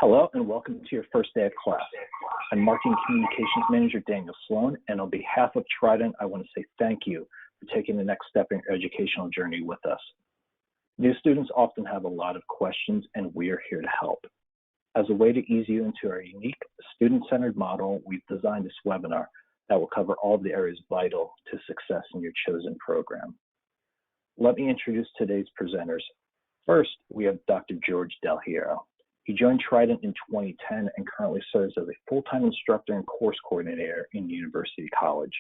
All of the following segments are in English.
Hello and welcome to your first day of class. I'm Marketing Communications Manager Daniel Sloan, and on behalf of Trident, I want to say thank you for taking the next step in your educational journey with us. New students often have a lot of questions, and we are here to help. As a way to ease you into our unique student-centered model, we've designed this webinar that will cover all of the areas vital to success in your chosen program. Let me introduce today's presenters. First, we have Dr. George Del Hierro. He joined Trident in 2010 and currently serves as a full-time instructor and course coordinator in University College.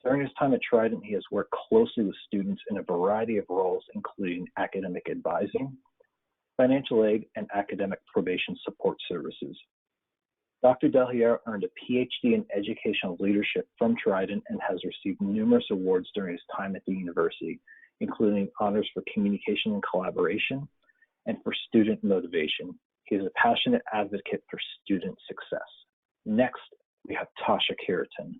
During his time at Trident, he has worked closely with students in a variety of roles, including academic advising, financial aid, and academic probation support services. Dr. Del Hierro earned a PhD in educational leadership from Trident and has received numerous awards during his time at the university, including honors for communication and collaboration, and for student motivation. He is a passionate advocate for student success. Next, we have Tasha Keratin.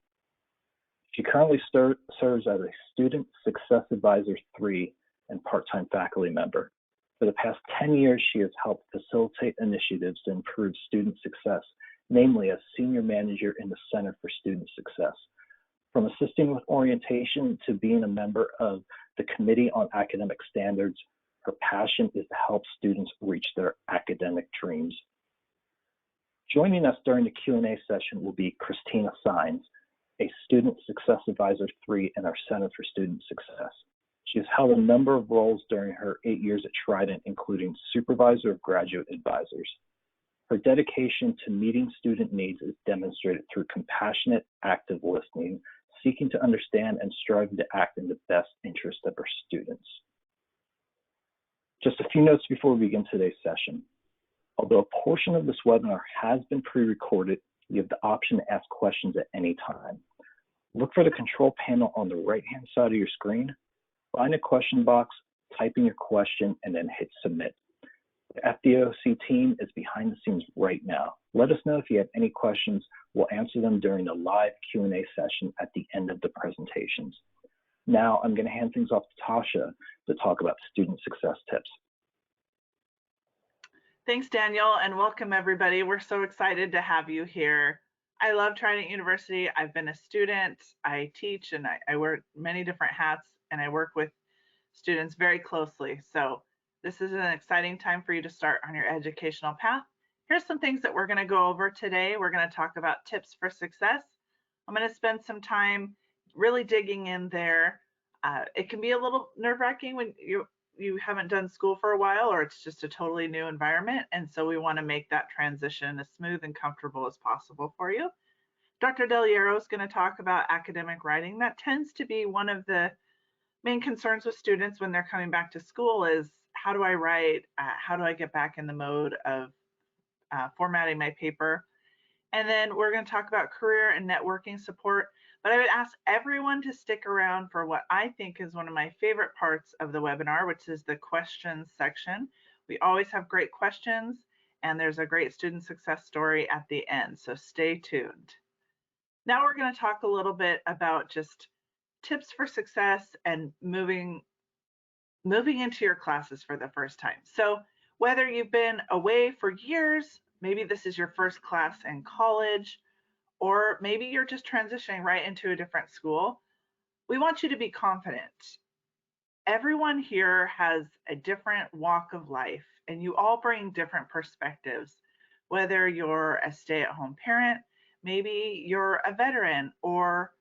She currently serves as a Student Success Advisor 3 and part-time faculty member. For the past 10 years, she has helped facilitate initiatives to improve student success, namely as Senior Manager in the Center for Student Success. From assisting with orientation to being a member of the Committee on Academic Standards, her passion is to help students reach their academic dreams. Joining us during the Q&A session will be Christina Saenz, a Student Success Advisor 3 in our Center for Student Success. She has held a number of roles during her 8 years at Trident, including Supervisor of Graduate Advisors. Her dedication to meeting student needs is demonstrated through compassionate, active listening, seeking to understand and striving to act in the best interest of her students. Just a few notes before we begin today's session. Although a portion of this webinar has been pre-recorded, you have the option to ask questions at any time. Look for the control panel on the right-hand side of your screen, find a question box, type in your question, and then hit submit. The FDOC team is behind the scenes right now. Let us know if you have any questions. We'll answer them during the live Q&A session at the end of the presentations. Now I'm going to hand things off to Tasha to talk about student success tips. Thanks, Daniel, and welcome everybody. We're so excited to have you here. I love Trident University. I've been a student, I teach, and I wear many different hats, and I work with students very closely. So this is an exciting time for you to start on your educational path. Here's some things that we're going to go over today. We're going to talk about tips for success. I'm going to spend some time really digging in there. It can be a little nerve-wracking when you haven't done school for a while, or it's just a totally new environment, and so we want to make that transition as smooth and comfortable as possible for you. Dr. Del Hierro is going to talk about academic writing. That tends to be one of the main concerns with students when they're coming back to school is, how do I write? How do I get back in the mode of formatting my paper? And then we're going to talk about career and networking support. But I would ask everyone to stick around for what I think is one of my favorite parts of the webinar, which is the questions section. We always have great questions, and there's a great student success story at the end, so stay tuned. Now we're going to talk a little bit about just tips for success and moving into your classes for the first time. So whether you've been away for years, maybe this is your first class in college, or maybe you're just transitioning right into a different school, we want you to be confident. Everyone here has a different walk of life, and you all bring different perspectives. Whether you're a stay-at-home parent, maybe you're a veteran or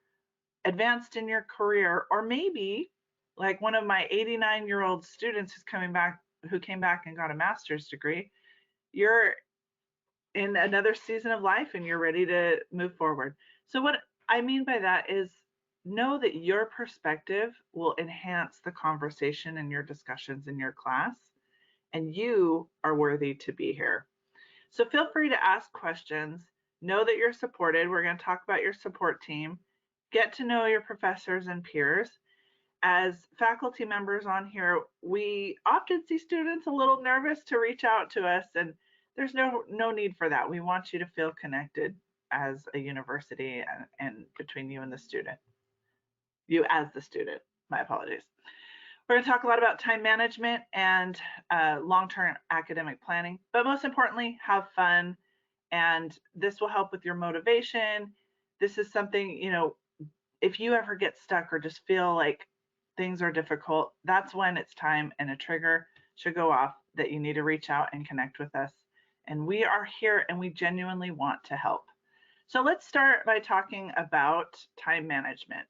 advanced in your career, or maybe like one of my 89-year-old students who came back and got a master's degree, you're in another season of life and you're ready to move forward. So what I mean by that is, know that your perspective will enhance the conversation and your discussions in your class, and you are worthy to be here. So feel free to ask questions. Know that you're supported. We're going to talk about your support team. Get to know your professors and peers. As faculty members on here, we often see students a little nervous to reach out to us, and there's no need for that. We want you to feel connected as a university and between you and the student. You as the student, my apologies. We're going to talk a lot about time management and long-term academic planning, but most importantly, have fun. And this will help with your motivation. This is something, if you ever get stuck or just feel like things are difficult, that's when it's time and a trigger should go off that you need to reach out and connect with us. And we are here and we genuinely want to help. So let's start by talking about time management.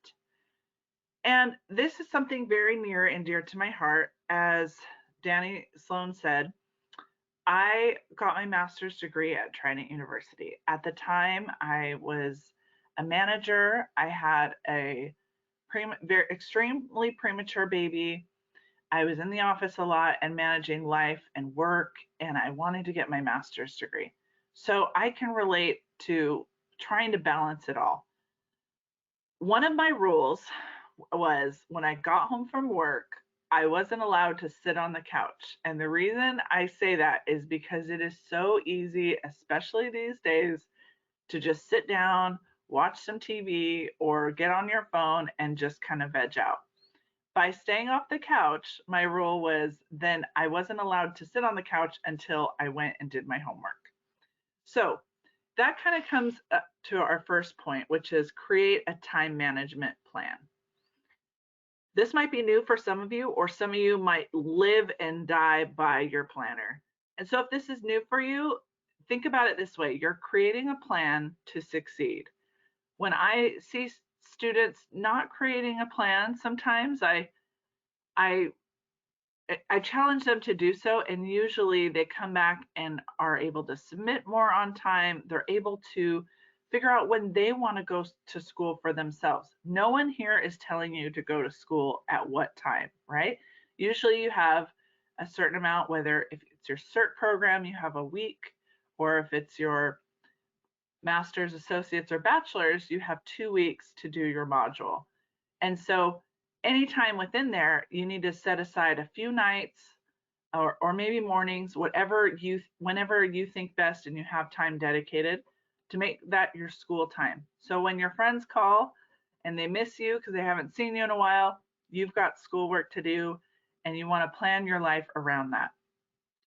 And this is something very near and dear to my heart. As Danny Sloan said, I got my master's degree at Trident University. At the time, I was a manager. I had a very extremely premature baby. I was in the office a lot and managing life and work, and I wanted to get my master's degree. So I can relate to trying to balance it all. One of my rules was when I got home from work, I wasn't allowed to sit on the couch. And the reason I say that is because it is so easy, especially these days, to just sit down, watch some TV, or get on your phone and just kind of veg out. By staying off the couch, my rule was then I wasn't allowed to sit on the couch until I went and did my homework. So that kind of comes up to our first point, which is create a time management plan. This might be new for some of you, or some of you might live and die by your planner. And so if this is new for you, think about it this way. You're creating a plan to succeed. When I see students not creating a plan, sometimes I challenge them to do so, and usually they come back and are able to submit more on time. They're able to figure out when they want to go to school for themselves. No one here is telling you to go to school at what time, right? Usually you have a certain amount, whether if it's your CERT program, you have a week, or if it's your master's, associates, or bachelor's, you have 2 weeks to do your module. And so anytime within there, you need to set aside a few nights or maybe mornings, whenever you think best and you have time dedicated to make that your school time. So when your friends call and they miss you because they haven't seen you in a while, you've got schoolwork to do and you want to plan your life around that.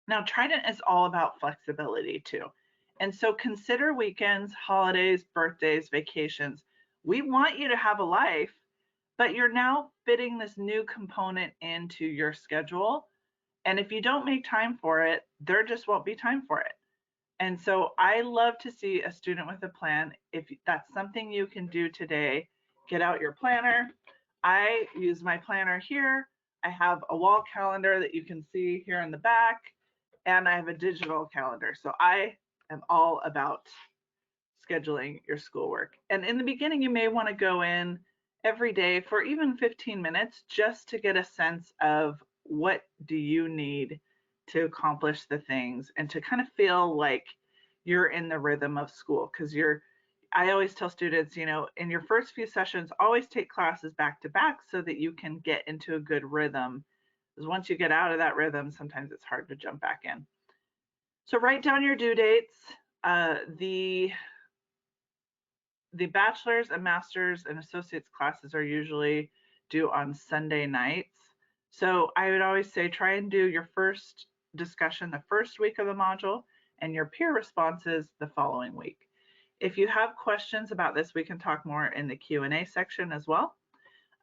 Now, Trident is all about flexibility too. And so consider weekends, holidays, birthdays, vacations. We want you to have a life, but you're now fitting this new component into your schedule. And if you don't make time for it, there just won't be time for it. And so I love to see a student with a plan. If that's something you can do today, get out your planner. I use my planner here. I have a wall calendar that you can see here in the back, and I have a digital calendar. So I am all about scheduling your schoolwork. And in the beginning, you may want to go in every day for even 15 minutes just to get a sense of what do you need to accomplish the things and to kind of feel like you're in the rhythm of school. Because I always tell students, in your first few sessions, always take classes back to back so that you can get into a good rhythm. Because once you get out of that rhythm, sometimes it's hard to jump back in. So write down your due dates. The bachelor's and master's and associate's classes are usually due on Sunday nights. So I would always say try and do your first discussion the first week of the module and your peer responses the following week. If you have questions about this, we can talk more in the Q&A section as well.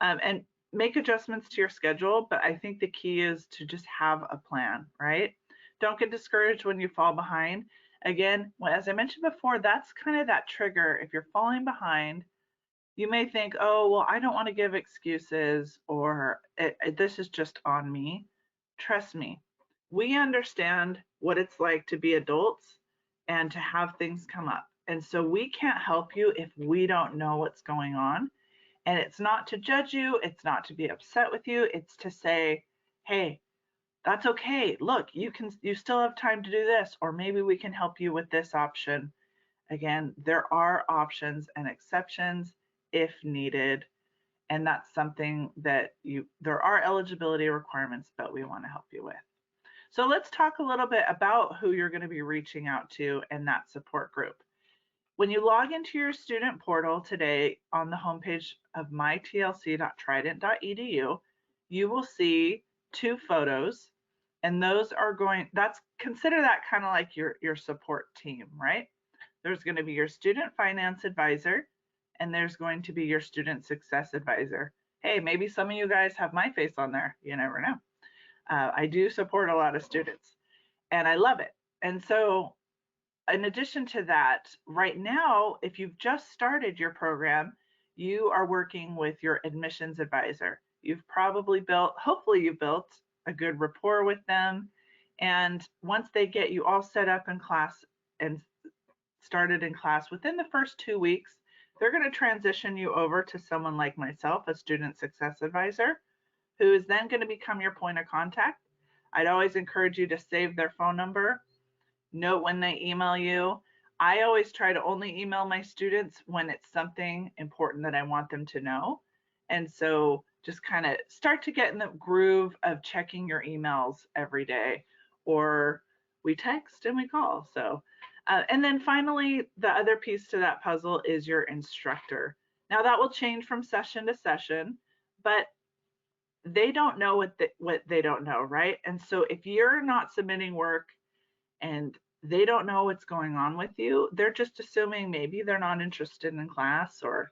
And make adjustments to your schedule, but I think the key is to just have a plan, right? Don't get discouraged when you fall behind. Again, as I mentioned before, that's kind of that trigger. If you're falling behind, you may think, oh, well, I don't want to give excuses, or this is just on me. Trust me, we understand what it's like to be adults and to have things come up. And so we can't help you if we don't know what's going on. And it's not to judge you. It's not to be upset with you. It's to say, hey, that's okay. Look, you still have time to do this, or maybe we can help you with this option. Again, there are options and exceptions if needed. And that's something that there are eligibility requirements, but we want to help you with. So let's talk a little bit about who you're going to be reaching out to in that support group. When you log into your student portal today on the homepage of mytlc.trident.edu, you will see 2 photos, and those are consider that kind of like your support team, right? There's going to be your student finance advisor, and there's going to be your student success advisor. Hey, maybe some of you guys have my face on there. You never know. I do support a lot of students, and I love it. And so in addition to that, right now, if you've just started your program, you are working with your admissions advisor. You've probably hopefully you built a good rapport with them. And once they get you all set up in class and started in class, within the first 2 weeks, they're going to transition you over to someone like myself, a student success advisor, who is then going to become your point of contact. I'd always encourage you to save their phone number. Note when they email you. I always try to only email my students when it's something important that I want them to know. And so just kind of start to get in the groove of checking your emails every day, or we text and we call. So, and then finally, the other piece to that puzzle is your instructor. Now that will change from session to session, but they don't know what they don't know, right? And so if you're not submitting work and they don't know what's going on with you, they're just assuming maybe they're not interested in class, or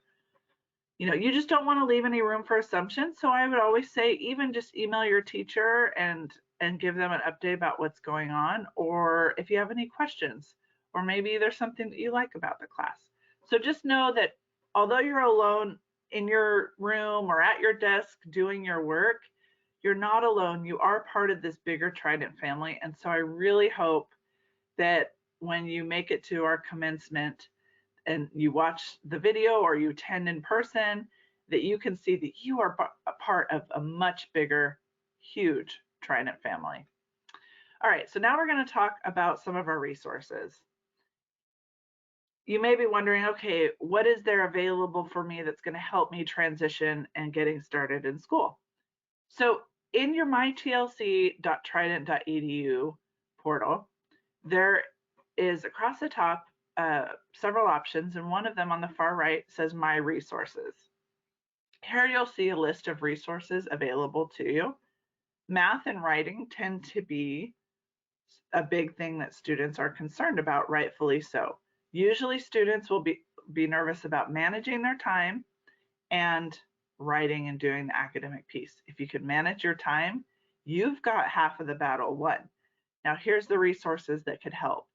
you just don't want to leave any room for assumptions. So I would always say, even just email your teacher and give them an update about what's going on, or if you have any questions, or maybe there's something that you like about the class. So just know that although you're alone in your room or at your desk doing your work, you're not alone. You are part of this bigger Trident family. And so I really hope that when you make it to our commencement and you watch the video or you attend in person, that you can see that you are a part of a much bigger, huge Trident family. All right, so now we're going to talk about some of our resources. You may be wondering, okay, what is there available for me that's going to help me transition and getting started in school? So in your mytlc.trident.edu portal, there is across the top several options, and one of them on the far right says My Resources. Here you'll see a list of resources available to you. Math and writing tend to be a big thing that students are concerned about, rightfully so. Usually students will be nervous about managing their time and writing and doing the academic piece. If you can manage your time, you've got half of the battle won. Now here's the resources that could help.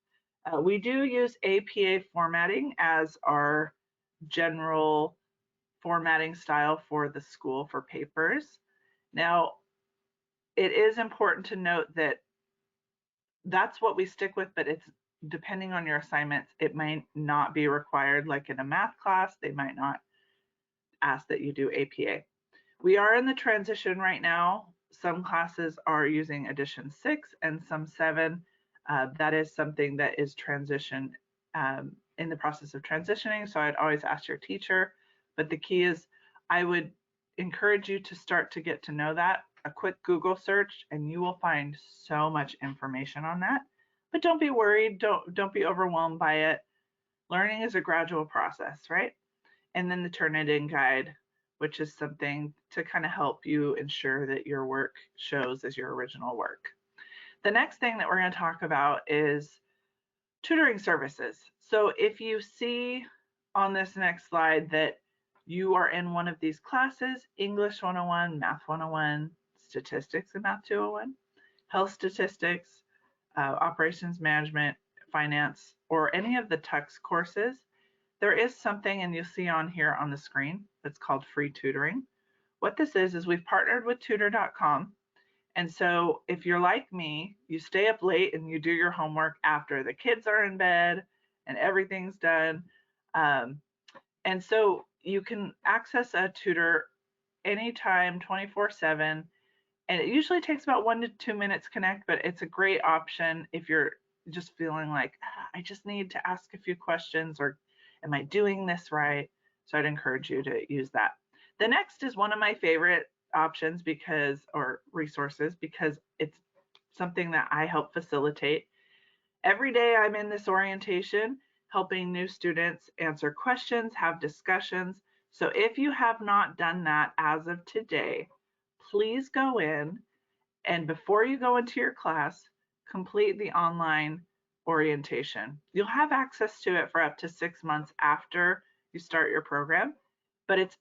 We do use APA formatting as our general formatting style for the school for papers. Now, it is important to note that that's what we stick with, but it's depending on your assignments, it might not be required. Like in a math class, they might not ask that you do APA. We are in the transition right now. Some classes are using edition 6 and some 7. That is something that is in the process of transitioning. So I'd always ask your teacher, but the key is I would encourage you to start to get to know that. A quick Google search and you will find so much information on that. But don't be worried, don't be overwhelmed by it. Learning is a gradual process, right? And then the Turnitin guide, which is something to kind of help you ensure that your work shows as your original work. The next thing that we're going to talk about is tutoring services. So if you see on this next slide that you are in one of these classes, English 101, Math 101, Statistics and Math 201, Health Statistics, Operations Management, Finance, or any of the TUX courses, there is something, and you'll see on here on the screen, that's called free tutoring. What this is we've partnered with tutor.com. And so if you're like me, you stay up late and you do your homework after the kids are in bed and everything's done. And so you can access a tutor anytime, 24/7. And it usually takes about 1 to 2 minutes to connect, but it's a great option if you're just feeling like, I just need to ask a few questions, or am I doing this right? So I'd encourage you to use that. The next is one of my favorite options or resources, because it's something that I help facilitate. Every day I'm in this orientation helping new students answer questions, have discussions. So if you have not done that as of today, please go in and before you go into your class, complete the online orientation. You'll have access to it for up to 6 months after you start your program, but it's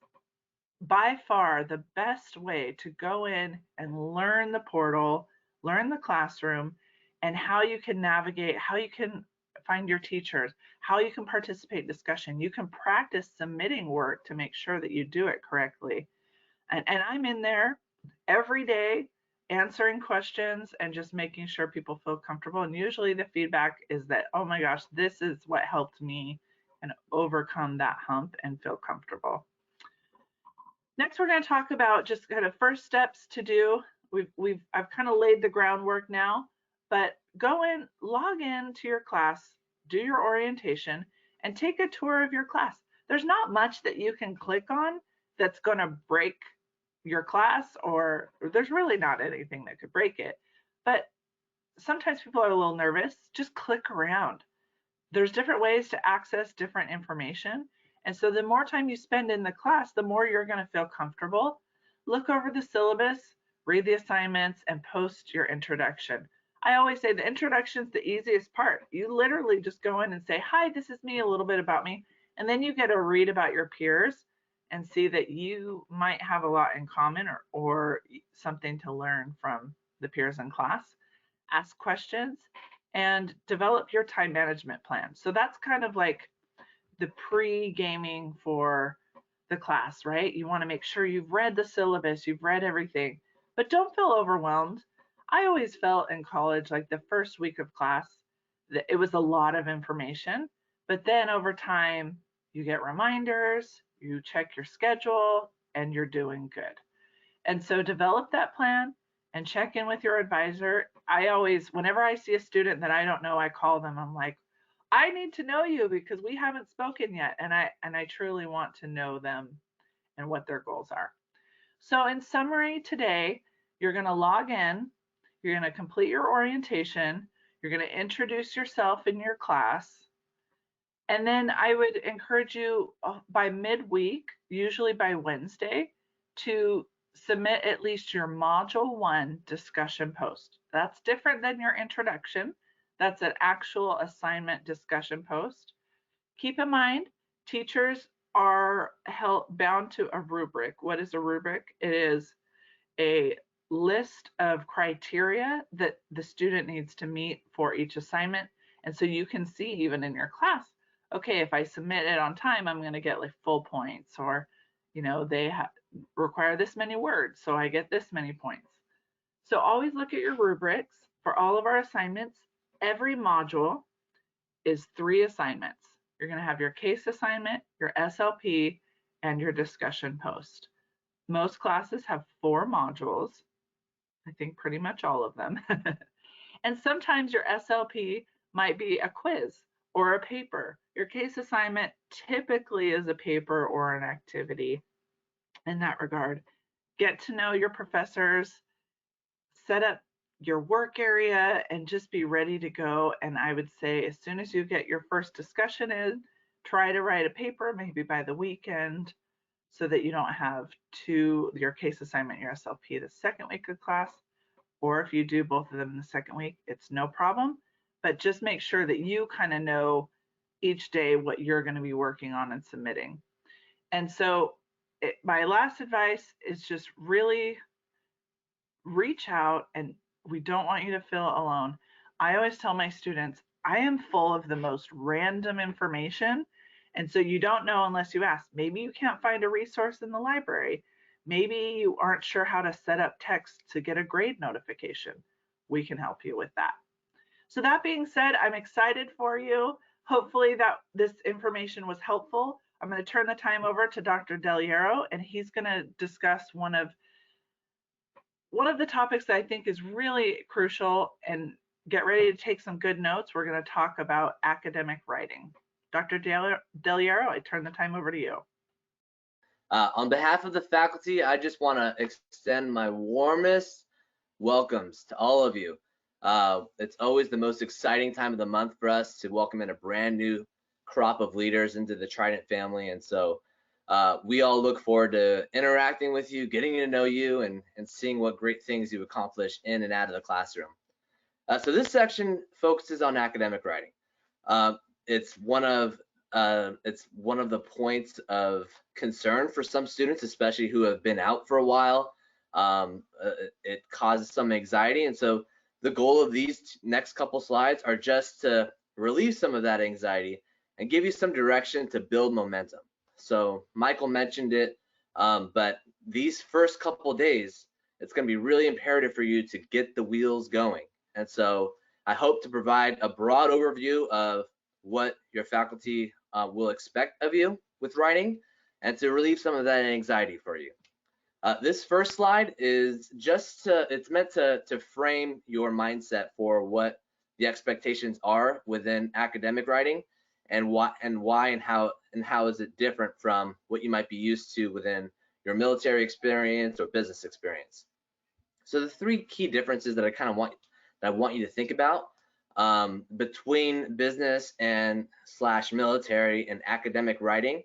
by far the best way to go in and learn the portal, learn the classroom, and how you can navigate, how you can find your teachers, how you can participate in discussion. You can practice submitting work to make sure that you do it correctly. And I'm in there every day answering questions and just making sure people feel comfortable. And usually the feedback is that, oh my gosh, this is what helped me and overcome that hump and feel comfortable. Next, we're going to talk about just kind of first steps to do. I've kind of laid the groundwork now, but go in, log in to your class, do your orientation, and take a tour of your class. There's not much that you can click on that's going to break your class, or there's really not anything that could break it. But sometimes people are a little nervous. Just click around. There's different ways to access different information. And so the more time you spend in the class, the more you're going to feel comfortable. Look over the syllabus, read the assignments, and post your introduction. I always say the introduction is the easiest part. You literally just go in and say, hi, this is me, a little bit about me. And then you get to read about your peers and see that you might have a lot in common or something to learn from the peers in class. Ask questions and develop your time management plan. So that's kind of like the pre-gaming for the class, right? You want to make sure you've read the syllabus, you've read everything, but don't feel overwhelmed. I always felt in college, like the first week of class, that it was a lot of information, but then over time, you get reminders, you check your schedule, and you're doing good. And so develop that plan and check in with your advisor. I always, whenever I see a student that I don't know, I call them. I'm like, I need to know you because we haven't spoken yet. And I truly want to know them and what their goals are. So in summary today, you're going to log in, you're going to complete your orientation, you're going to introduce yourself in your class. And then I would encourage you by midweek, usually by Wednesday, to submit at least your Module 1 discussion post. That's different than your introduction. That's an actual assignment discussion post. Keep in mind, teachers are bound to a rubric. What is a rubric? It is a list of criteria that the student needs to meet for each assignment. And so you can see even in your class, okay, if I submit it on time, I'm going to get like full points, or, you know, they require this many words, so I get this many points. So always look at your rubrics. For all of our assignments, every module is 3 assignments. You're going to have your case assignment, your SLP, and your discussion post. Most classes have 4 modules. I think pretty much all of them. And sometimes your SLP might be a quiz or a paper. Your case assignment typically is a paper or an activity in that regard. Get to know your professors, set up your work area, and just be ready to go. And I would say as soon as you get your first discussion in, try to write a paper maybe by the weekend so that you don't have your case assignment, your SLP the second week of class. Or if you do both of them in the second week, it's no problem. But just make sure that you kind of know each day what you're going to be working on and submitting. And so my last advice is just really reach out, and we don't want you to feel alone. I always tell my students, I am full of the most random information. And so you don't know unless you ask. Maybe you can't find a resource in the library. Maybe you aren't sure how to set up text to get a grade notification. We can help you with that. So that being said, I'm excited for you. Hopefully that this information was helpful. I'm going to turn the time over to Dr. Del Hierro, and he's going to discuss one of the topics that I think is really crucial, and get ready to take some good notes. We're going to talk about academic writing. Dr. Del Hierro, I turn the time over to you. On behalf of the faculty, I just want to extend my warmest welcomes to all of you. It's always the most exciting time of the month for us to welcome in a brand new crop of leaders into the Trident family. And so We all look forward to interacting with you, getting to know you, and seeing what great things you accomplish in and out of the classroom. So this section focuses on academic writing. It's one of the points of concern for some students, especially who have been out for a while. It causes some anxiety, and so the goal of these next couple slides are just to relieve some of that anxiety and give you some direction to build momentum. So Michael mentioned it, but these first couple days, it's going to be really imperative for you to get the wheels going. And so I hope to provide a broad overview of what your faculty will expect of you with writing, and to relieve some of that anxiety for you. This first slide is it's meant to frame your mindset for what the expectations are within academic writing, and why and how is it different from what you might be used to within your military experience or business experience. So the three key differences that I want you to think about between business and / military and academic writing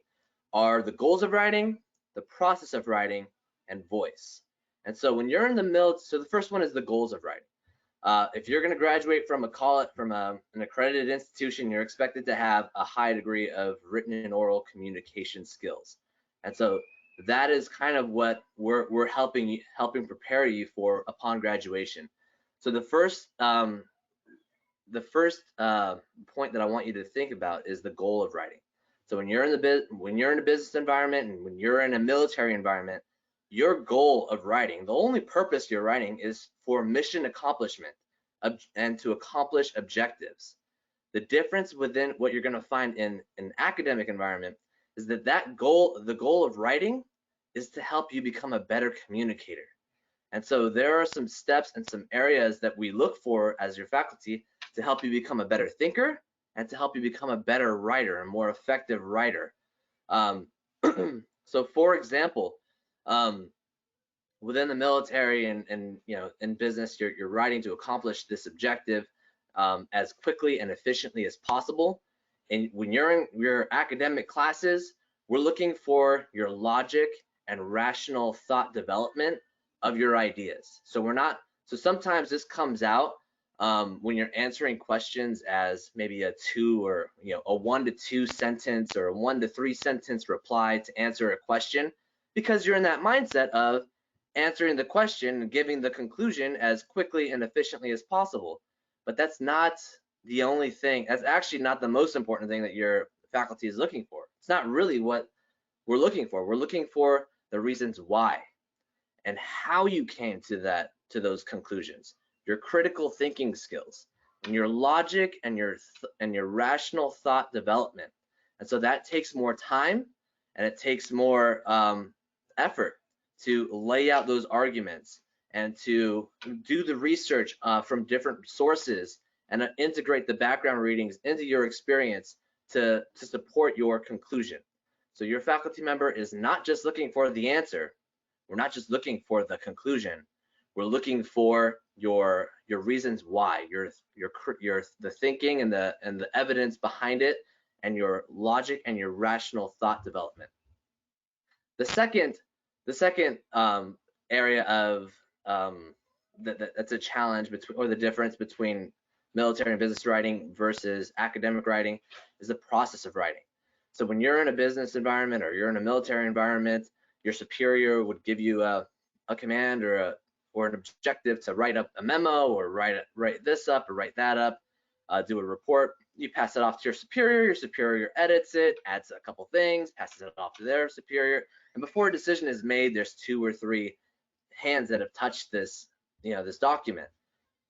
are the goals of writing, the process of writing, and voice. And so when you're in the military, so the first one is the goals of writing. If you're going to graduate from an accredited institution, you're expected to have a high degree of written and oral communication skills. And so that is kind of what we're helping prepare you for upon graduation. So the first point that I want you to think about is the goal of writing. So when you're in a business environment and when you're in a military environment, your goal of writing, the only purpose you're writing is for mission accomplishment and to accomplish objectives. The difference within what you're going to find in an academic environment is that the goal of writing is to help you become a better communicator. And so there are some steps and some areas that we look for as your faculty to help you become a better thinker and to help you become a better writer, a more effective writer. So for example, within the military and in business, you're writing to accomplish this objective as quickly and efficiently as possible. And when you're in your academic classes, we're looking for your logic and rational thought development of your ideas. So sometimes this comes out when you're answering questions as maybe a 1 to 2 sentence or a 1 to 3 sentence reply to answer a question, because you're in that mindset of answering the question and giving the conclusion as quickly and efficiently as possible. But that's not the only thing. That's actually not the most important thing that your faculty is looking for. It's not really what we're looking for. We're looking for the reasons why and how you came to those conclusions, your critical thinking skills, and your logic and your rational thought development. And so that takes more time and it takes more effort to lay out those arguments and to do the research from different sources and integrate the background readings into your experience to support your conclusion. So your faculty member is not just looking for the answer. We're not just looking for the conclusion. We're looking for your reasons why, the thinking and the evidence behind it, and your logic and your rational thought development. The second area of that's a challenge or the difference between military and business writing versus academic writing is the process of writing. So when you're in a business environment or you're in a military environment, your superior would give you a command or an objective to write up a memo or write this up or write that up, do a report. You pass it off to your superior edits it, adds a couple things, passes it off to their superior, and before a decision is made, there's 2 or 3 hands that have touched this document.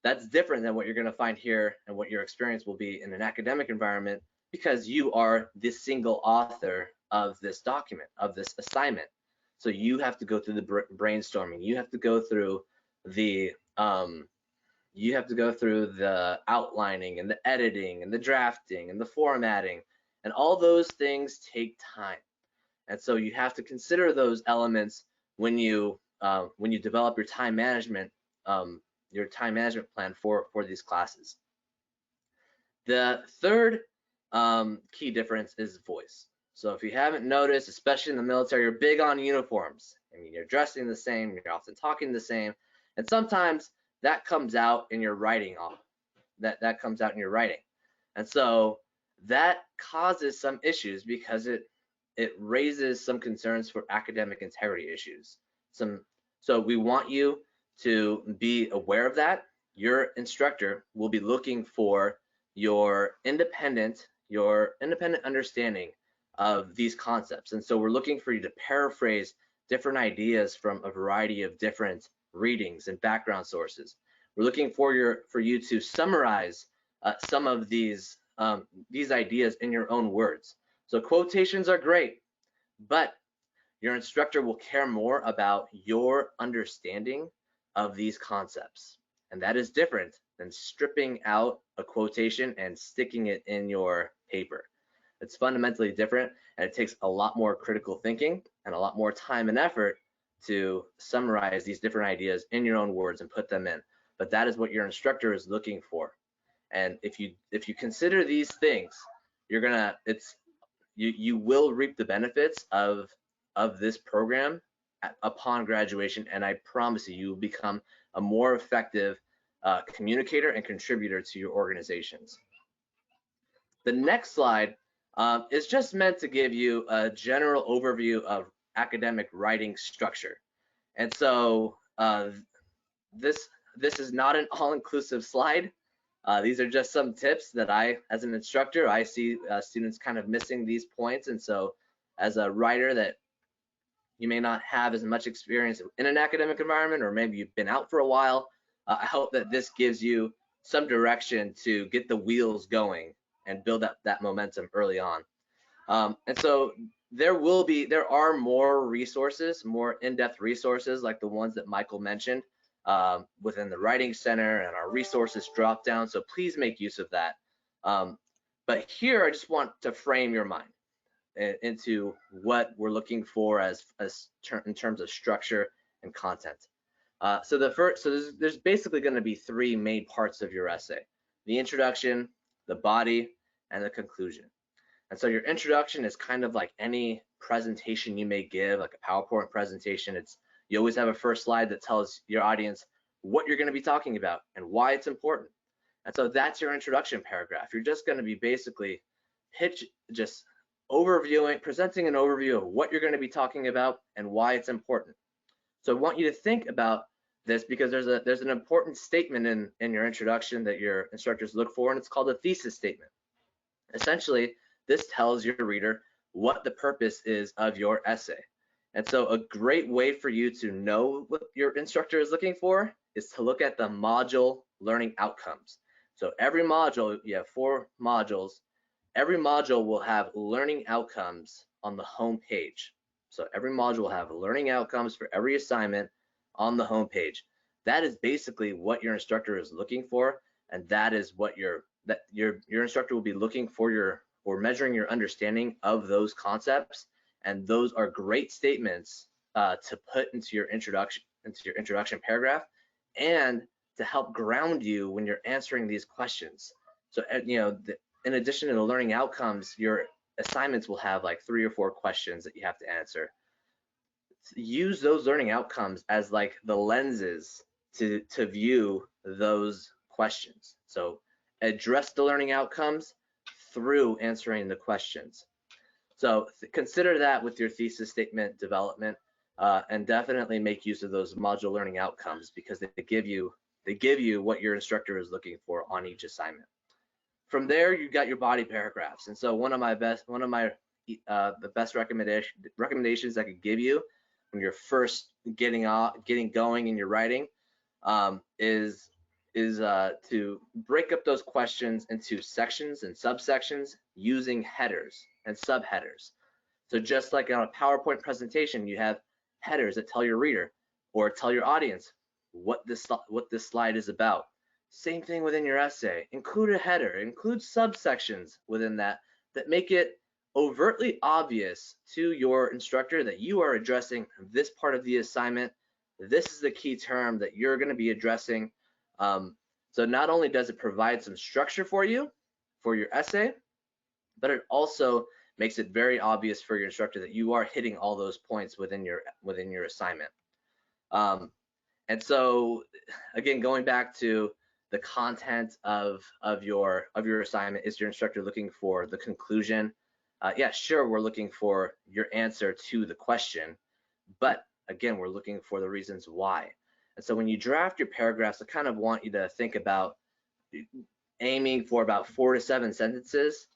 That's different than what you're going to find here and what your experience will be in an academic environment, because you are the single author of this document, of this assignment. So you have to go through the brainstorming. You have to go through the outlining and the editing and the drafting and the formatting, and all those things take time. And so you have to consider those elements when you develop your time management plan for these classes. The third key difference is voice. So if you haven't noticed, especially in the military, you're big on uniforms. I mean, you're dressing the same, you're often talking the same, and sometimes that comes out in your writing. That comes out in your writing, and so that causes some issues because it raises some concerns for academic integrity issues. So we want you to be aware of that. Your instructor will be looking for your independent understanding of these concepts. And so we're looking for you to paraphrase different ideas from a variety of different readings and background sources. We're looking for you to summarize some of these ideas in your own words. So quotations are great, but your instructor will care more about your understanding of these concepts. And that is different than stripping out a quotation and sticking it in your paper. It's fundamentally different, and it takes a lot more critical thinking and a lot more time and effort to summarize these different ideas in your own words and put them in. But that is what your instructor is looking for. And if you consider these things, you will reap the benefits of this program upon graduation, and I promise you will become a more effective communicator and contributor to your organizations. The next slide is just meant to give you a general overview of academic writing structure. And so this is not an all-inclusive slide. These are just some tips that as an instructor, I see students kind of missing these points. And so as a writer that you may not have as much experience in an academic environment, or maybe you've been out for a while, I hope that this gives you some direction to get the wheels going and build up that momentum early on. And so there are more resources, more in-depth resources like the ones that Michael mentioned within the Writing Center and our resources drop down. So please make use of that. But here I just want to frame your mind into what we're looking for in terms of structure and content. So there's basically going to be three main parts of your essay: the introduction, the body, and the conclusion. And so your introduction is kind of like any presentation you may give, like a PowerPoint presentation. You always have a first slide that tells your audience what you're going to be talking about and why it's important. And so that's your introduction paragraph. You're just going to be basically presenting an overview of what you're going to be talking about and why it's important. So I want you to think about this because there's an important statement in your introduction that your instructors look for, and it's called a thesis statement. Essentially, this tells your reader what the purpose is of your essay. And so a great way for you to know what your instructor is looking for is to look at the module learning outcomes. So every module, you have 4 modules. Every module will have learning outcomes on the home page. So every module will have learning outcomes for every assignment on the home page. That is basically what your instructor is looking for, and that is what your instructor will be looking for or measuring your understanding of those concepts. And those are great statements to put into your introduction paragraph, and to help ground you when you're answering these questions. So in addition to the learning outcomes, your assignments will have like 3 or 4 questions that you have to answer. Use those learning outcomes as like the lenses to view those questions. So address the learning outcomes through answering the questions. So consider that with your thesis statement development, and definitely make use of those module learning outcomes because they give you what your instructor is looking for on each assignment. From there, you got your body paragraphs. And so the best recommendations I could give you when you're first getting going in your writing is to break up those questions into sections and subsections using headers and subheaders. So just like on a PowerPoint presentation, you have headers that tell your reader or tell your audience what this slide is about. Same thing within your essay. Include a header, include subsections within that make it overtly obvious to your instructor that you are addressing this part of the assignment. This is the key term that you're going to be addressing. So not only does it provide some structure for you for your essay, but it also makes it very obvious for your instructor that you are hitting all those points within your assignment. And so again, going back to the content of your assignment, is your instructor looking for the conclusion? Yeah, sure, we're looking for your answer to the question, but again, we're looking for the reasons why. And so when you draft your paragraphs, I kind of want you to think about aiming for about 4 to 7 sentences.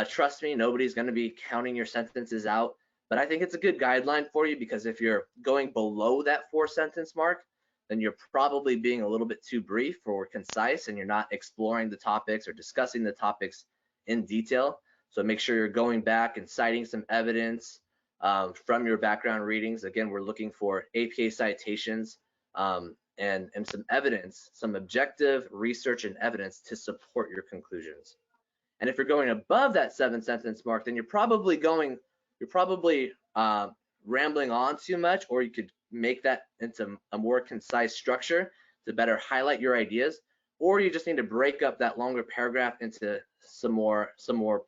Trust me, nobody's going to be counting your sentences out, but I think it's a good guideline for you, because if you're going below that 4-sentence mark, then you're probably being a little bit too brief or concise, and you're not exploring the topics or discussing the topics in detail. So make sure you're going back and citing some evidence from your background readings. Again, we're looking for APA citations and some evidence, some objective research and evidence to support your conclusions. And if you're going above that 7-sentence mark, then you're probably rambling on too much, or you could make that into a more concise structure to better highlight your ideas, or you just need to break up that longer paragraph into some more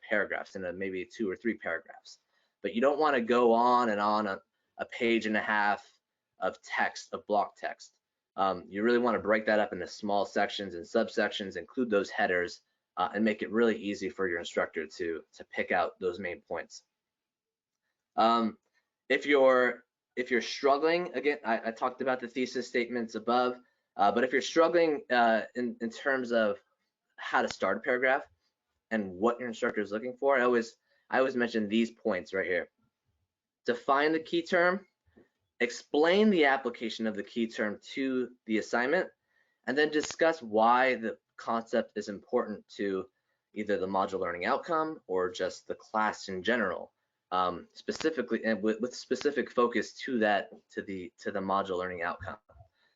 paragraphs, into maybe 2 or 3 paragraphs. But you don't want to go on and on a page and a half of text, of block text. You really want to break that up into small sections and subsections, include those headers, and make it really easy for your instructor to pick out those main points. If you're struggling, again, I talked about the thesis statements above, but if you're struggling in terms of how to start a paragraph and what your instructor is looking for, I always mention these points right here. Define the key term, explain the application of the key term to the assignment, and then discuss why the concept is important to either the module learning outcome or just the class in general, specifically, and with specific focus to the module learning outcome.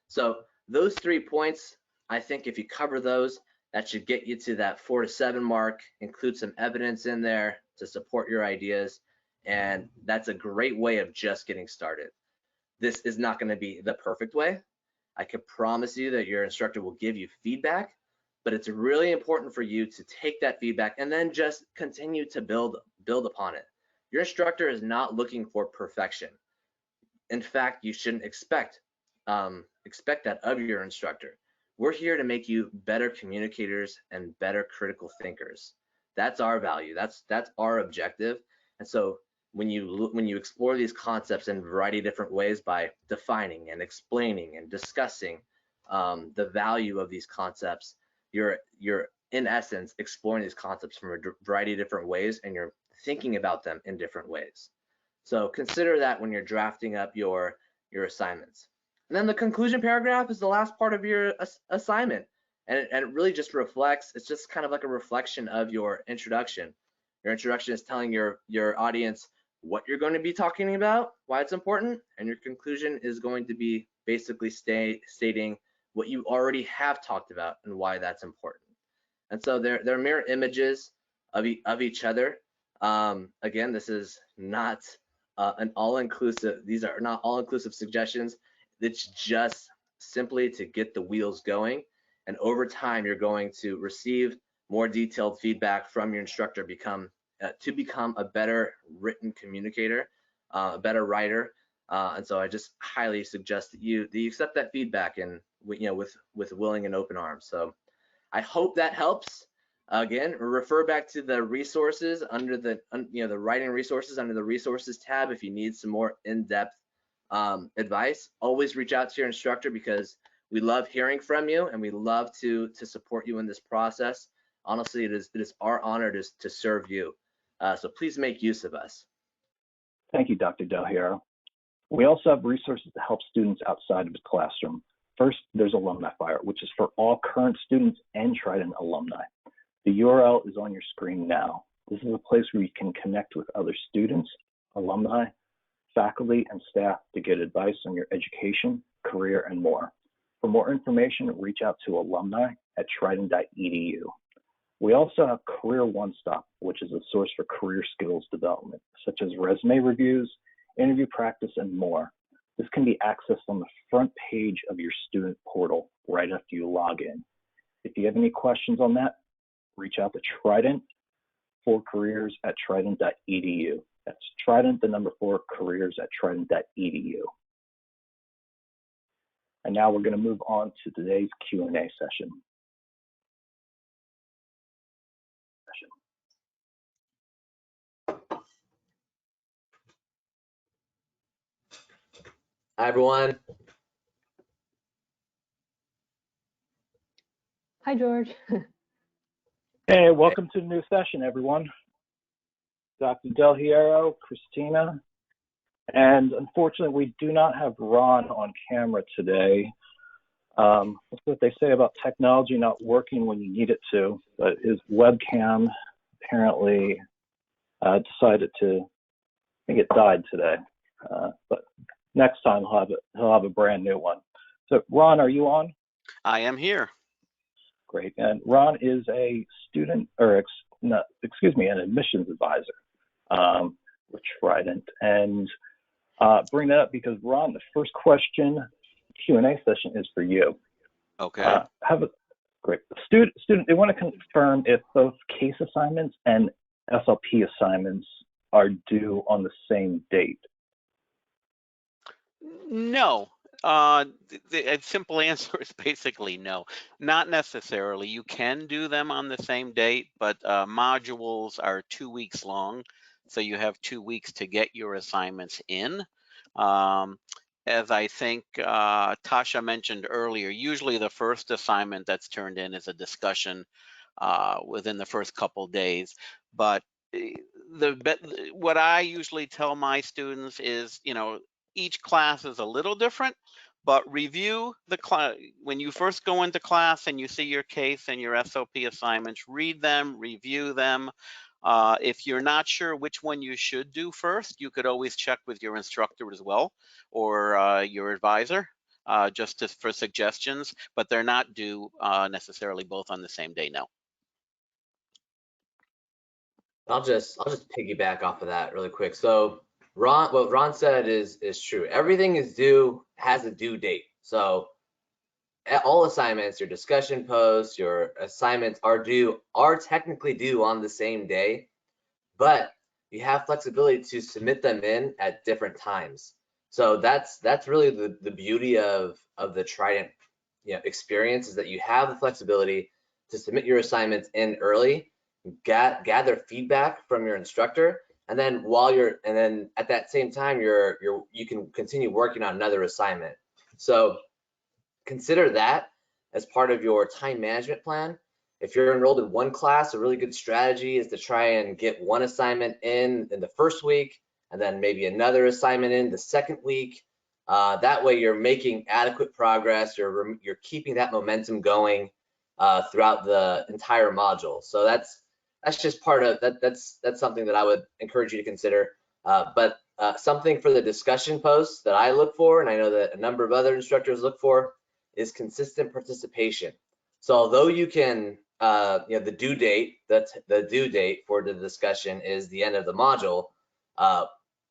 So those 3 points, I think if you cover those, that should get you to that 4 to 7 mark. Include some evidence in there to support your ideas, and that's a great way of just getting started. This is not going to be the perfect way. I can promise you that your instructor will give you feedback, but it's really important for you to take that feedback and then just continue to build upon it. Your instructor is not looking for perfection. In fact, you shouldn't expect that of your instructor. We're here to make you better communicators and better critical thinkers. That's our value. That's our objective. And so when you explore these concepts in a variety of different ways by defining and explaining and discussing the value of these concepts, you're in essence exploring these concepts from a variety of different ways, and you're thinking about them in different ways. So consider that when you're drafting up your assignments. And then the conclusion paragraph is the last part of your assignment, and it really just reflects, it's just kind of like a reflection of your introduction. Your introduction is telling your audience what you're going to be talking about, why it's important, and your conclusion is going to be basically stating what you already have talked about and why that's important. And so they're mirror images of each other. Again, this is not an all-inclusive, these are not all-inclusive suggestions. It's just simply to get the wheels going, and over time you're going to receive more detailed feedback from your instructor to become a better written communicator, a better writer. And so I just highly suggest that you accept that feedback, and with willing and open arms. So I hope that helps. Again, refer back to the resources under the writing resources under the resources tab if you need some more in-depth advice. Always reach out to your instructor, because we love hearing from you and we love to support you in this process. Honestly, it is our honor to serve you. So please make use of us. Thank you, Dr. Del Hierro. We also have resources to help students outside of the classroom. First, there's Alumni Fire, which is for all current students and Trident alumni. The URL is on your screen now. This is a place where you can connect with other students, alumni, faculty, and staff to get advice on your education, career, and more. For more information, reach out to alumni@trident.edu. We also have Career One Stop, which is a source for career skills development, such as resume reviews, interview practice, and more. This can be accessed on the front page of your student portal right after you log in. If you have any questions on that, reach out to Trident Trident.careers@trident.edu. That's Trident, the number 4, careers@trident.edu. And now we're going to move on to today's Q&A session. Hi, everyone. Hi, George. Hey, welcome to the new session, everyone. Dr. Del Hierro, Christina, and unfortunately, we do not have Ron on camera today. That's what they say about technology not working when you need it to, but his webcam apparently decided to, I think it died today, but next time he'll have a brand new one. So Ron, are you on? I am here. Great. And Ron is a student, or an admissions advisor with Trident. And bring that up because Ron, the first question Q&A session is for you. Okay. Great. Student, they want to confirm if both case assignments and SLP assignments are due on the same date. No. The simple answer is basically no. Not necessarily. You can do them on the same date, but modules are 2 weeks long, so you have 2 weeks to get your assignments in. As I think Tasha mentioned earlier, usually the first assignment that's turned in is a discussion within the first couple days. But what I usually tell my students is, each class is a little different, but review the class. When you first go into class and you see your case and your SOP assignments, read them, review them. If you're not sure which one you should do first, you could always check with your instructor as well, or your advisor, for suggestions, but they're not due necessarily both on the same day, no. I'll just piggyback off of that really quick. So what Ron said is true. Everything has a due date. So all assignments, your discussion posts, your assignments are technically due on the same day, but you have flexibility to submit them in at different times. So that's really the beauty of the Trident experience, is that you have the flexibility to submit your assignments in early, gather feedback from your instructor, and then at that same time you can continue working on another assignment. So consider that as part of your time management plan. If you're enrolled in one class, a really good strategy is to try and get one assignment in the first week, and then maybe another assignment in the second week. That way you're making adequate progress. You're keeping that momentum going throughout the entire module. So that's just part of that. That's something that I would encourage you to consider. But something for the discussion posts that I look for, and I know that a number of other instructors look for, is consistent participation. So although you can, the due date for the discussion is the end of the module,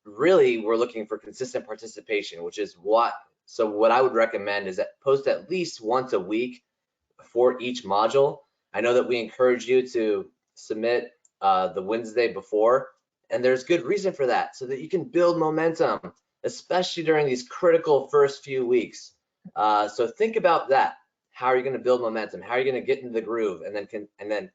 really we're looking for consistent participation, which is what I would recommend is that post at least once a week for each module. I know that we encourage you to submit the Wednesday before, and there's good reason for that, so that you can build momentum, especially during these critical first few weeks. So think about that. How are you going to build momentum? How are you going to get into the groove, and then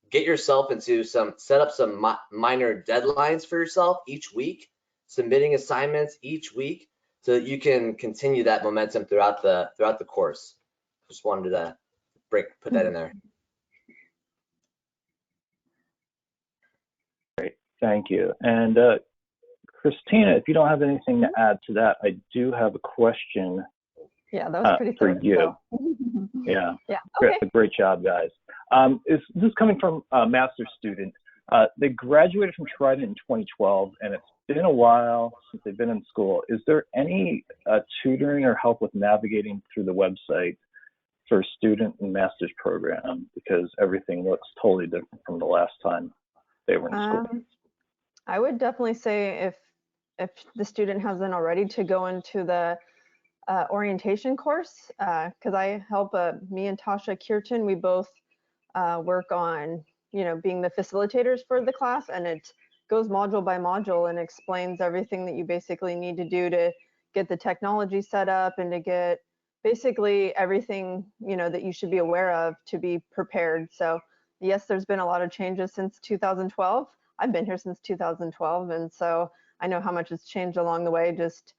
get yourself into set up some minor deadlines for yourself each week, submitting assignments each week, so that you can continue that momentum throughout the course. Just wanted to put that in there. Great, thank you. And Christina, if you don't have anything to add to that, I do have a question. Yeah, that was pretty for thorough, you. so. Yeah. Yeah. Okay. Great job, guys. This is coming from a master's student. They graduated from Trident in 2012, and it's been a while since they've been in school. Is there any tutoring or help with navigating through the website for a student and master's program? Because everything looks totally different from the last time they were in school. I would definitely say if the student hasn't already, to go into the orientation course, because I help me and Tasha Kirtan, we both work on being the facilitators for the class, and it goes module by module and explains everything that you basically need to do to get the technology set up and to get basically everything, that you should be aware of to be prepared. So yes, there's been a lot of changes since 2012. I've been here since 2012, and so I know how much has changed along the way, just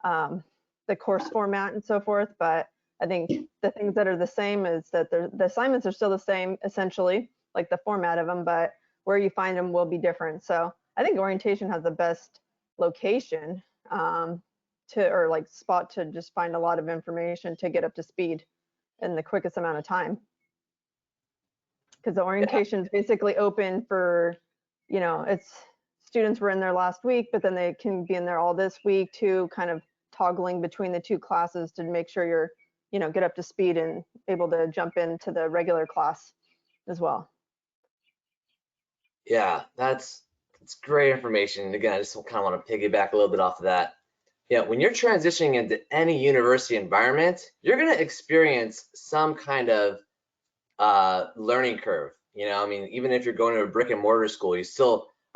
the course format and so forth. But I think the things that are the same is that the assignments are still the same, essentially, like the format of them, but where you find them will be different. So I think orientation has the best location or like spot to just find a lot of information to get up to speed in the quickest amount of time. Because the orientation is basically open for, it's students were in there last week, but then they can be in there all this week too, kind of toggling between the two classes to make sure you're, get up to speed and able to jump into the regular class as well. Yeah, that's great information. And again, I just kind of want to piggyback a little bit off of that. Yeah, when you're transitioning into any university environment, you're going to experience some kind of learning curve. I mean, even if you're going to a brick and mortar school, you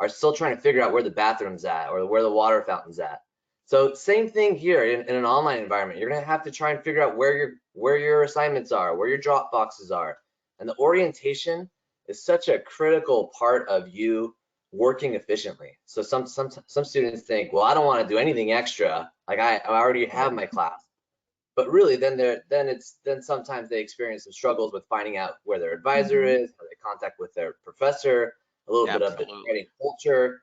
are still trying to figure out where the bathroom's at or where the water fountain's at. So same thing here in an online environment. You're going to have to try and figure out where your assignments are, where your drop boxes are. And the orientation is such a critical part of you working efficiently. So some students think, well, I don't want to do anything extra. Like I already have my class. But really, then sometimes they experience some struggles with finding out where their advisor is, how they contact with their professor, a little bit of the writing culture.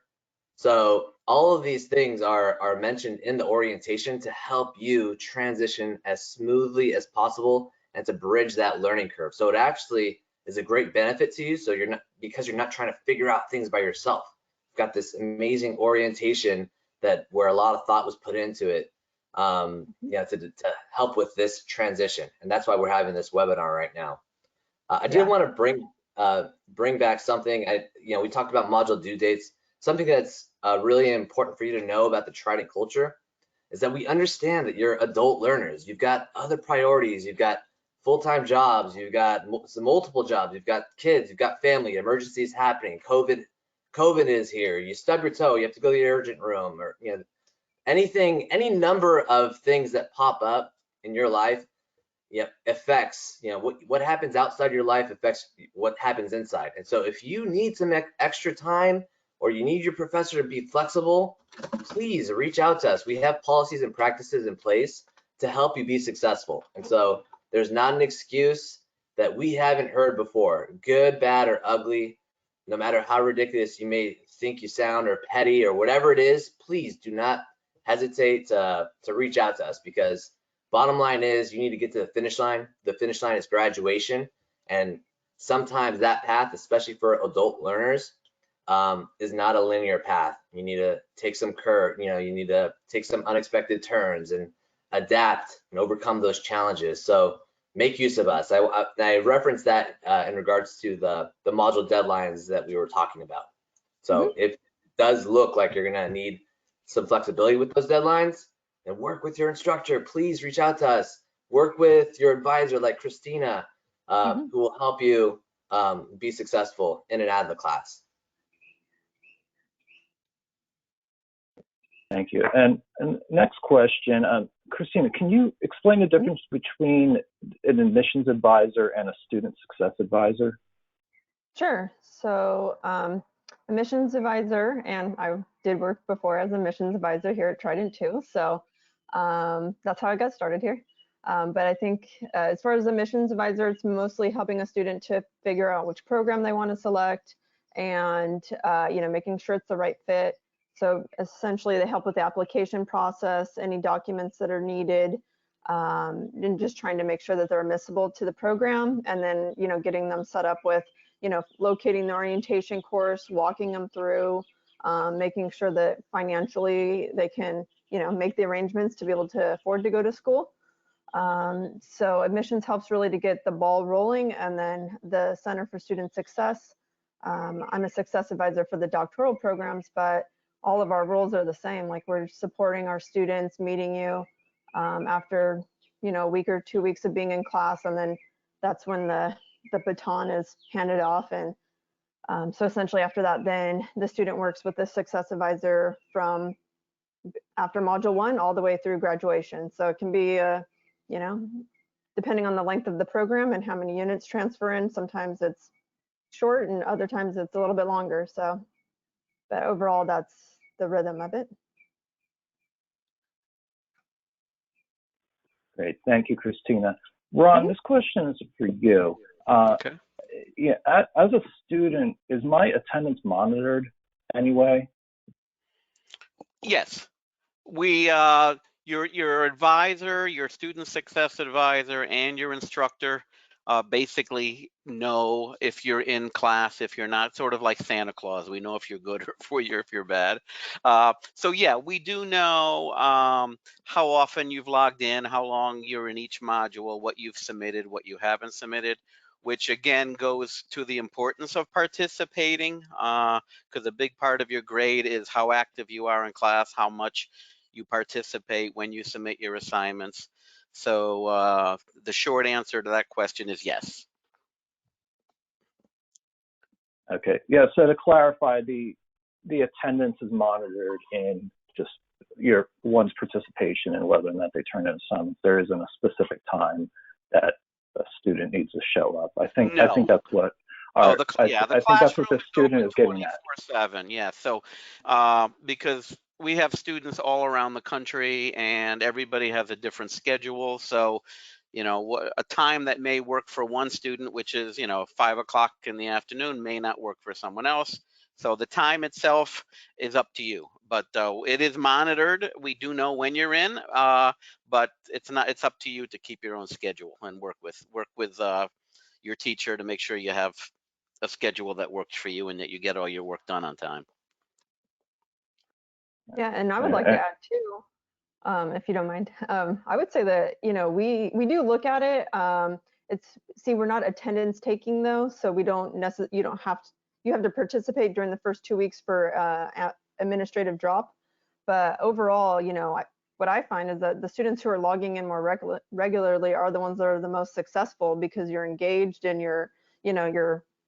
So all of these things are mentioned in the orientation to help you transition as smoothly as possible and to bridge that learning curve. So it actually is a great benefit to you. So because you're not trying to figure out things by yourself. You've got this amazing orientation where a lot of thought was put into it. To help with this transition, and that's why we're having this webinar right now. I did want to bring back something. We talked about module due dates. Something that's really important for you to know about the Trident culture is that we understand that you're adult learners. You've got other priorities. You've got full-time jobs. You've got multiple jobs. You've got kids. You've got family. Emergencies happening. COVID is here. You stub your toe. You have to go to the urgent room, or any number of things that pop up in your life affects what happens outside your life affects what happens inside. And so if you need some extra time or you need your professor to be flexible, please reach out to us. We have policies and practices in place to help you be successful. And so there's not an excuse that we haven't heard before, good, bad, or ugly. No matter how ridiculous you may think you sound or petty or whatever it is, please do not hesitate to reach out to us, because bottom line is you need to get to the finish line. The finish line is graduation, and sometimes that path, especially for adult learners, is not a linear path. You need to take some you need to take some unexpected turns and adapt and overcome those challenges. So make use of us. I referenced that in regards to the module deadlines that we were talking about. So if it does look like you're gonna need some flexibility with those deadlines, and work with your instructor. Please reach out to us. Work with your advisor like Christina, who will help you be successful in and out of the class. Thank you. And next question, Christina, can you explain the difference between an admissions advisor and a student success advisor? Sure. So admissions advisor, and I did work before as admissions advisor here at Trident too. So that's how I got started here. But I think as far as admissions advisor, it's mostly helping a student to figure out which program they want to select and making sure it's the right fit. So essentially they help with the application process, any documents that are needed, and just trying to make sure that they're admissible to the program, and then getting them set up with locating the orientation course, walking them through, making sure that financially they can make the arrangements to be able to afford to go to school. So admissions helps really to get the ball rolling, and then the Center for Student Success. I'm a success advisor for the doctoral programs, but all of our roles are the same. Like, we're supporting our students, meeting you after a week or 2 weeks of being in class, and then that's when the baton is handed off, and So essentially after that, then the student works with the success advisor from after module 1 all the way through graduation. So it can be, you know, depending on the length of the program and how many units transfer in, sometimes it's short and other times it's a little bit longer. So, but overall, that's the rhythm of it. Great, thank you, Christina. Ron, this question is for you. Okay. Yeah, as a student, is my attendance monitored anyway? Yes. We, your advisor, your student success advisor, and your instructor basically know if you're in class, if you're not, sort of like Santa Claus. We know if you're good or if you're bad. So yeah, we do know how often you've logged in, how long you're in each module, what you've submitted, what you haven't submitted, which again goes to the importance of participating, because a big part of your grade is how active you are in class, how much you participate when you submit your assignments. So the short answer to that question is yes. Okay, yeah, so to clarify, the attendance is monitored in just your one's participation and whether or not they turn in assignments. There isn't a specific time that a student needs to show up. I think that's what I think that's what the student is getting at. 24/7, yeah. So because we have students all around the country and everybody has a different schedule. So, a time that may work for one student, which is, 5 o'clock in the afternoon, may not work for someone else. So the time itself is up to you, but it is monitored. We do know when you're in, but it's up to you to keep your own schedule and work with your teacher to make sure you have a schedule that works for you and that you get all your work done on time. Yeah, and I would like to add too, if you don't mind. I would say that, we do look at it. We're not attendance taking though, so we don't necessarily, you have to participate during the first 2 weeks for administrative drop. But overall, what I find is that the students who are logging in more regularly are the ones that are the most successful, because you're engaged and you're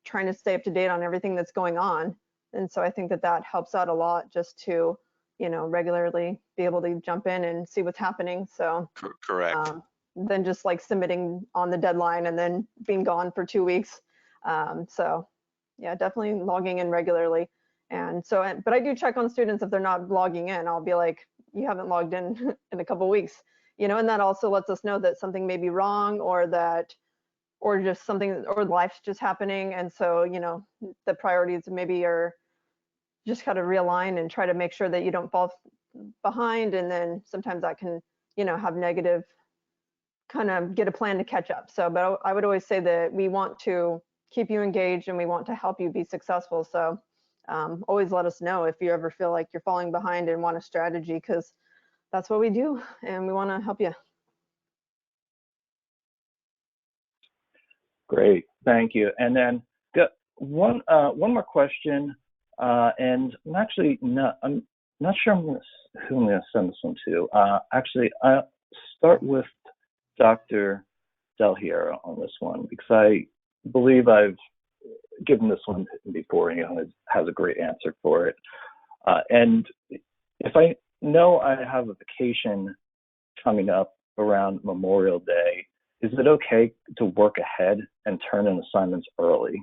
trying to stay up to date on everything that's going on. And so I think that helps out a lot, just to, regularly be able to jump in and see what's happening. So correct. Than just like submitting on the deadline and then being gone for 2 weeks. So yeah, definitely logging in regularly. And so, but I do check on students if they're not logging in. I'll be like, you haven't logged in in a couple weeks, and that also lets us know that something may be wrong, or just something, or life's just happening. And so, the priorities maybe are just kind of realign and try to make sure that you don't fall behind. And then sometimes that can, have negative, kind of get a plan to catch up. So, but I would always say that we want to keep you engaged and we want to help you be successful. So always let us know if you ever feel like you're falling behind and want a strategy, because that's what we do and we want to help you. Great, thank you. And then got one more question, and I'm not sure who I'm going to send this one to. Actually, I'll start with Dr. Del Hierro on this one, because I believe I've given this one before, and he has a great answer for it. And if I know I have a vacation coming up around Memorial Day, is it okay to work ahead and turn in assignments early?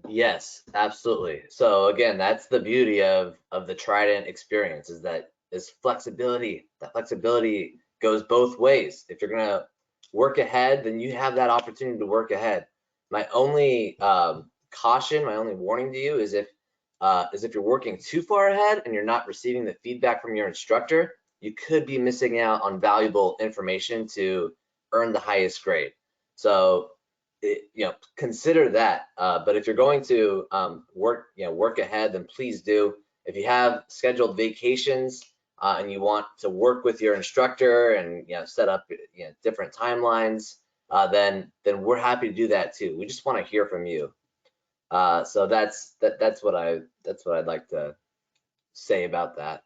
Yes, absolutely. So again, that's the beauty of the Trident experience, is that this flexibility. That flexibility goes both ways. If you're gonna work ahead, then you have that opportunity to work ahead. My only caution, my only warning to you is if you're working too far ahead and you're not receiving the feedback from your instructor, you could be missing out on valuable information to earn the highest grade. So consider that. But if you're going to work ahead, then please do. If you have scheduled vacations and you want to work with your instructor and set up different timelines, then we're happy to do that too. We just want to hear from you. So that's what I'd like to say about that.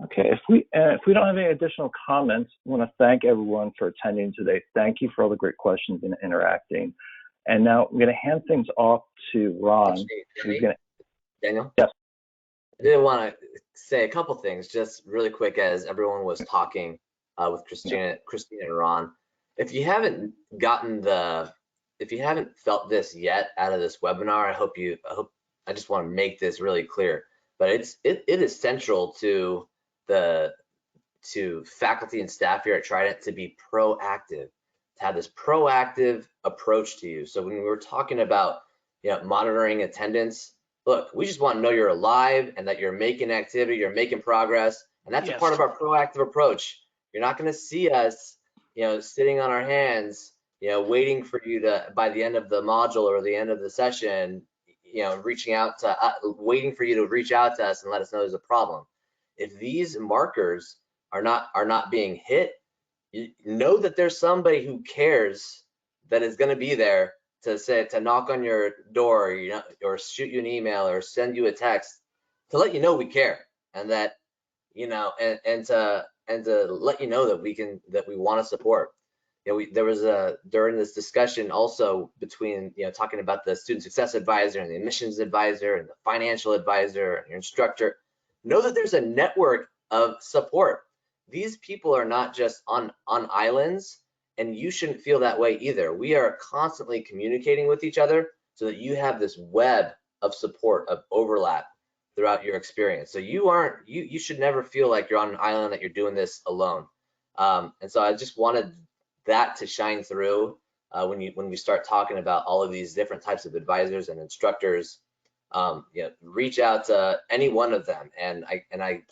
Okay, if we don't have any additional comments, I want to thank everyone for attending today. Thank you for all the great questions and interacting. And now I'm going to hand things off to Ron. Actually, Daniel? Yes. I did want to say a couple things just really quick as everyone was talking with Christina and Ron. If you haven't felt this yet out of this webinar, I just want to make this really clear. But it is central to faculty and staff here at Trident to be proactive, to have this proactive approach to you. So when we were talking about monitoring attendance, look, we just want to know you're alive and that you're making activity, you're making progress, and that's a part of our proactive approach. You're not going to see us, sitting on our hands, waiting for you to, by the end of the module or the end of the session, waiting for you to reach out to us and let us know there's a problem. If these markers are not being hit, you know that there's somebody who cares that is going to be there to knock on your door, or shoot you an email or send you a text to let you know we care, and that and to let you know that we want to support. There was during this discussion also between talking about the student success advisor and the admissions advisor and the financial advisor and your instructor. Know that there's a network of support. These people are not just on islands, and you shouldn't feel that way either. We are constantly communicating with each other so that you have this web of support, of overlap throughout your experience. So you should never feel like you're on an island, that you're doing this alone. And so I just wanted that to shine through when we start talking about all of these different types of advisors and instructors. Reach out to any one of them, and I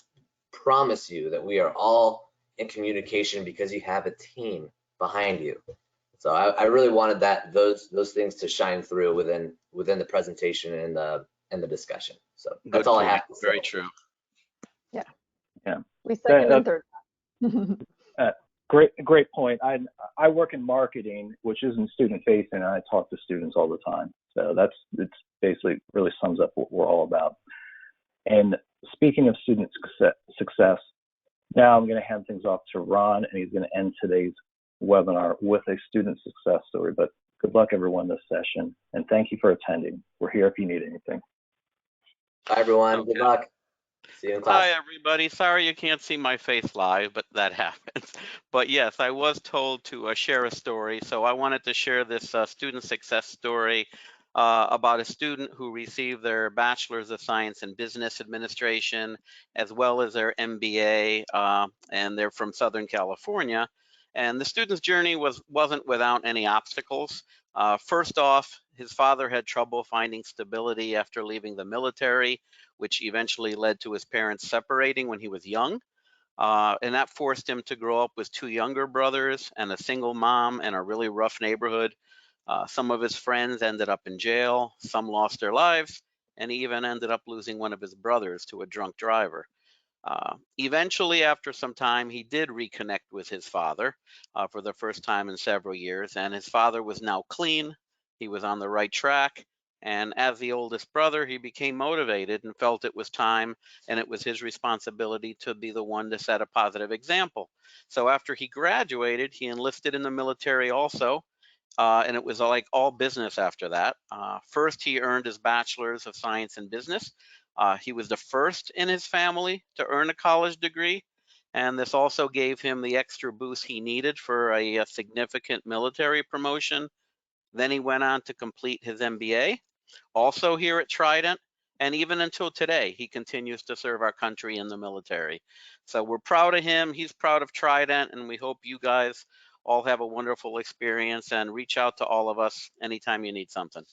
promise you that we are all in communication because you have a team behind you. So I really wanted those things to shine through within the presentation and the discussion. So that's all I have to say. Very true. Yeah. We second and third. Great point. I work in marketing, which isn't student facing, and I talk to students all the time. So it's basically really sums up what we're all about. And speaking of student success, now I'm going to hand things off to Ron, and he's going to end today's webinar with a student success story. But good luck, everyone, this session, and thank you for attending. We're here if you need anything. Bye, everyone. Okay. Good luck. See you in class. Hi, everybody. Sorry you can't see my face live, but that happens. But yes, I was told to share a story, so I wanted to share this student success story about a student who received their Bachelor's of Science in Business Administration, as well as their MBA, and they're from Southern California. And the student's journey wasn't without any obstacles. First off, his father had trouble finding stability after leaving the military, which eventually led to his parents separating when he was young. And that forced him to grow up with two younger brothers and a single mom in a really rough neighborhood. Some of his friends ended up in jail, some lost their lives, and he even ended up losing one of his brothers to a drunk driver. Eventually, after some time, he did reconnect with his father for the first time in several years, and his father was now clean. He was on the right track, and as the oldest brother, he became motivated and felt it was time, and it was his responsibility to be the one to set a positive example. So after he graduated, he enlisted in the military also, and it was like all business after that. First, he earned his Bachelor's of Science in Business. He was the first in his family to earn a college degree, and this also gave him the extra boost he needed for a significant military promotion. Then he went on to complete his MBA, also here at Trident, and even until today, he continues to serve our country in the military. So we're proud of him, he's proud of Trident, and we hope you guys all have a wonderful experience, and reach out to all of us anytime you need something.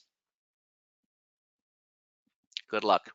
Good luck.